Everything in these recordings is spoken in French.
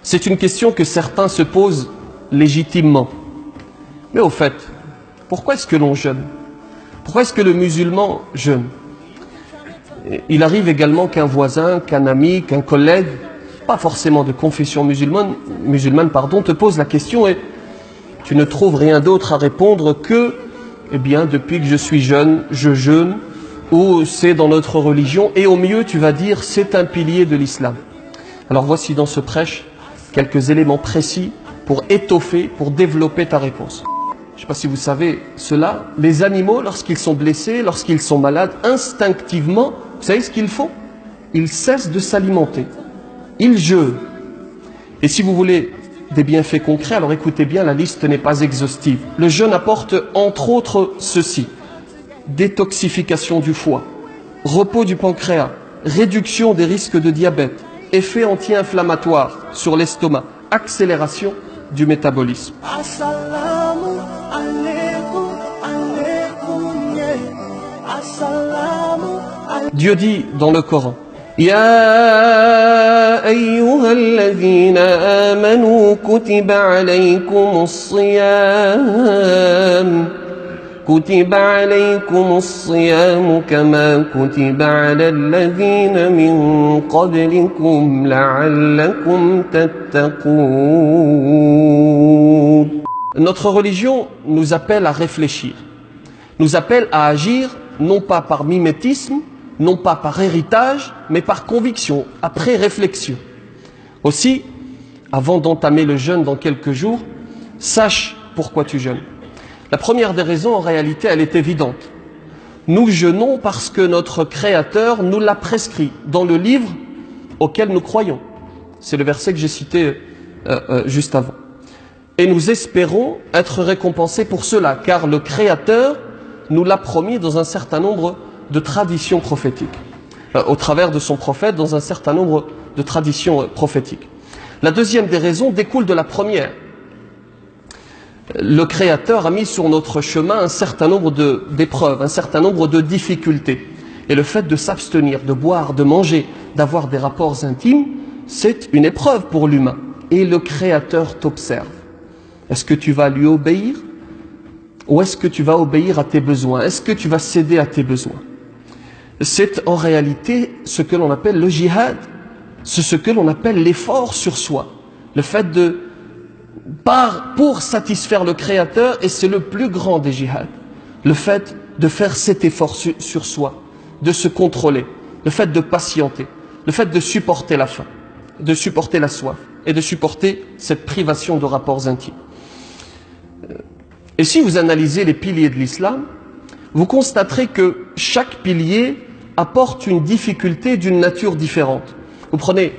C'est une question que certains se posent légitimement. Mais au fait, pourquoi est-ce que l'on jeûne? Pourquoi est-ce que le musulman jeûne? Il arrive également qu'un voisin, qu'un ami, qu'un collègue, pas forcément de confession musulmane, te pose la question et tu ne trouves rien d'autre à répondre que eh bien, depuis que je suis jeune, je jeûne, ou c'est dans notre religion, et au mieux tu vas dire c'est un pilier de l'islam. Alors voici dans ce prêche quelques éléments précis pour étoffer, pour développer ta réponse. Je ne sais pas si vous savez cela, les animaux, lorsqu'ils sont blessés, lorsqu'ils sont malades, instinctivement, vous savez ce qu'ils font? Ils cessent de s'alimenter. Ils jeûnent. Et si vous voulez des bienfaits concrets, alors écoutez bien, la liste n'est pas exhaustive. Le jeûne apporte entre autres ceci: détoxification du foie, repos du pancréas, réduction des risques de diabète, effet anti-inflammatoire sur l'estomac, accélération du métabolisme. Dieu dit dans le Coran: يا أيها الذين آمنوا كتب عليكم الصيام كما كتب على الذين من قبلكم لعلكم تتقون. Notre religion nous appelle à réfléchir, nous appelle à agir non pas par mimétisme, non pas par héritage, mais par conviction, après réflexion. Aussi, avant d'entamer le jeûne dans quelques jours, sache pourquoi tu jeûnes. La première des raisons, en réalité, elle est évidente. Nous jeûnons parce que notre Créateur nous l'a prescrit dans le livre auquel nous croyons. C'est le verset que j'ai cité juste avant. Et nous espérons être récompensés pour cela, car le Créateur nous l'a promis dans un certain nombre de traditions prophétiques, au travers de son prophète, dans un certain nombre de traditions prophétiques. La deuxième des raisons découle de la première. Le Créateur a mis sur notre chemin un certain nombre d'épreuves, un certain nombre de difficultés. Et le fait de s'abstenir, de boire, de manger, d'avoir des rapports intimes, c'est une épreuve pour l'humain. Et le Créateur t'observe. Est-ce que tu vas lui obéir? Ou est-ce que tu vas obéir à tes besoins? Est-ce que tu vas céder à tes besoins? C'est en réalité ce que l'on appelle le jihad. C'est ce que l'on appelle l'effort sur soi. Le fait pour satisfaire le Créateur, et c'est le plus grand des jihads. Le fait de faire cet effort sur soi, de se contrôler, le fait de patienter, le fait de supporter la faim, de supporter la soif, et de supporter cette privation de rapports intimes. Et si vous analysez les piliers de l'islam, vous constaterez que chaque pilier apporte une difficulté d'une nature différente. Vous prenez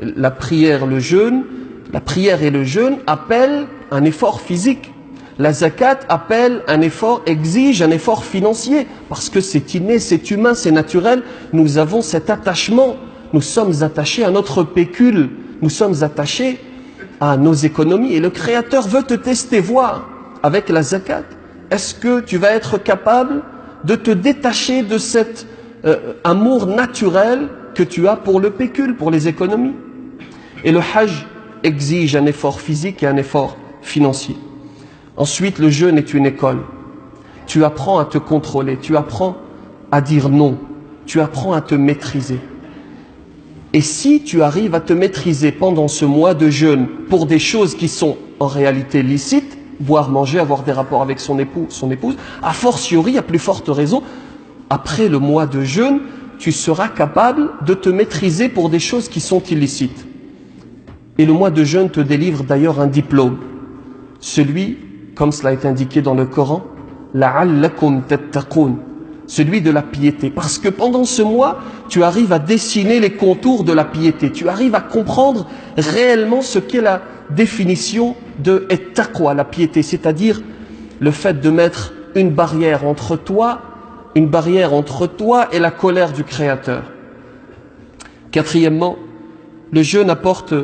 la prière, le jeûne. La prière et le jeûne appellent un effort physique. La zakat exige un effort financier, parce que c'est inné, c'est humain, c'est naturel. Nous avons cet attachement. Nous sommes attachés à notre pécule. Nous sommes attachés à nos économies. Et le Créateur veut te tester, voir avec la zakat. Est-ce que tu vas être capable de te détacher de cet amour naturel que tu as pour le pécule, pour les économies? Et le hajj exige un effort physique et un effort financier. Ensuite, le jeûne est une école. Tu apprends à te contrôler, tu apprends à dire non, tu apprends à te maîtriser. Et si tu arrives à te maîtriser pendant ce mois de jeûne pour des choses qui sont en réalité licites, boire, manger, avoir des rapports avec son époux, son épouse, a fortiori, à plus forte raison, après le mois de jeûne, tu seras capable de te maîtriser pour des choses qui sont illicites. Et le mois de jeûne te délivre d'ailleurs un diplôme. Celui, comme cela est indiqué dans le Coran, la'allakum tattaqun, celui de la piété. Parce que pendant ce mois, tu arrives à dessiner les contours de la piété. Tu arrives à comprendre réellement ce qu'est la définition de taqwa, la piété. C'est-à-dire le fait de mettre une barrière entre toi et la colère du Créateur. Quatrièmement, le jeûne apporte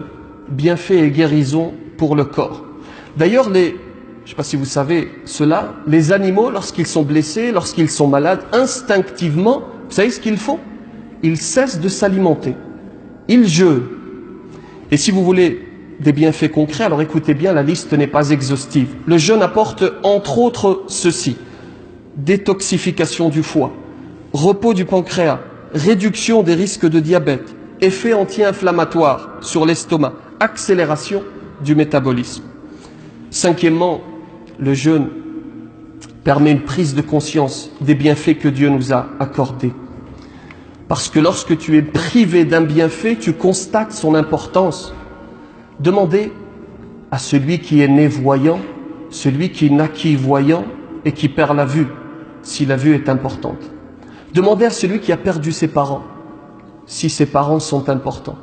bienfaits et guérison pour le corps. D'ailleurs, je ne sais pas si vous savez cela, les animaux, lorsqu'ils sont blessés, lorsqu'ils sont malades, instinctivement, vous savez ce qu'ils font? Ils cessent de s'alimenter. Ils jeûnent. Et si vous voulez des bienfaits concrets. Alors écoutez bien, la liste n'est pas exhaustive. Le jeûne apporte entre autres ceci: détoxification du foie, repos du pancréas, réduction des risques de diabète, effet anti-inflammatoire sur l'estomac, accélération du métabolisme. Cinquièmement, le jeûne permet une prise de conscience des bienfaits que Dieu nous a accordés. Parce que lorsque tu es privé d'un bienfait, tu constates son importance. Demandez à celui qui est né voyant, celui qui naquit voyant et qui perd la vue, si la vue est importante. Demandez à celui qui a perdu ses parents, si ses parents sont importants.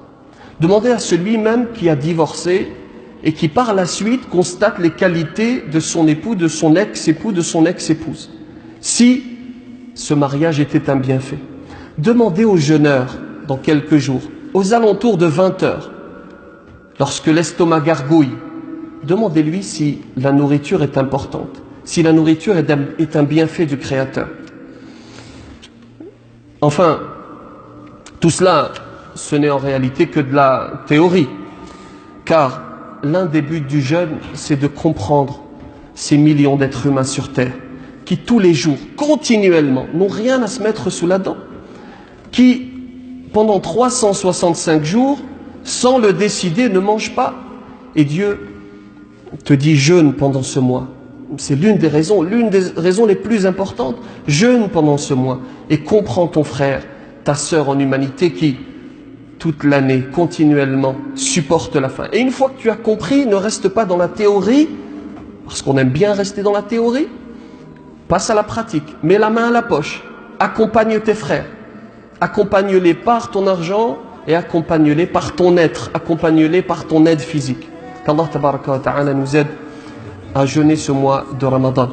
Demandez à celui même qui a divorcé et qui par la suite constate les qualités de son époux, de son ex-époux, de son ex-épouse, si ce mariage était un bienfait. Demandez aux jeûneurs dans quelques jours, aux alentours de 20 heures, lorsque l'estomac gargouille, demandez-lui si la nourriture est importante, si la nourriture est un bienfait du Créateur. Enfin, tout cela, ce n'est en réalité que de la théorie, car l'un des buts du jeûne, c'est de comprendre ces millions d'êtres humains sur terre, qui tous les jours, continuellement, n'ont rien à se mettre sous la dent, qui, pendant 365 jours, sans le décider, ne mangent pas. Et Dieu te dit jeûne pendant ce mois. C'est l'une des raisons les plus importantes. Jeûne pendant ce mois et comprends ton frère, ta sœur en humanité qui, toute l'année, continuellement, supporte la faim. Et une fois que tu as compris, ne reste pas dans la théorie, parce qu'on aime bien rester dans la théorie, passe à la pratique, mets la main à la poche, accompagne tes frères, accompagne-les par ton argent et accompagne-les par ton être, accompagne-les par ton aide physique. Qu'Allah tabaraka wa ta'ala nous aide à jeûner ce mois de Ramadan.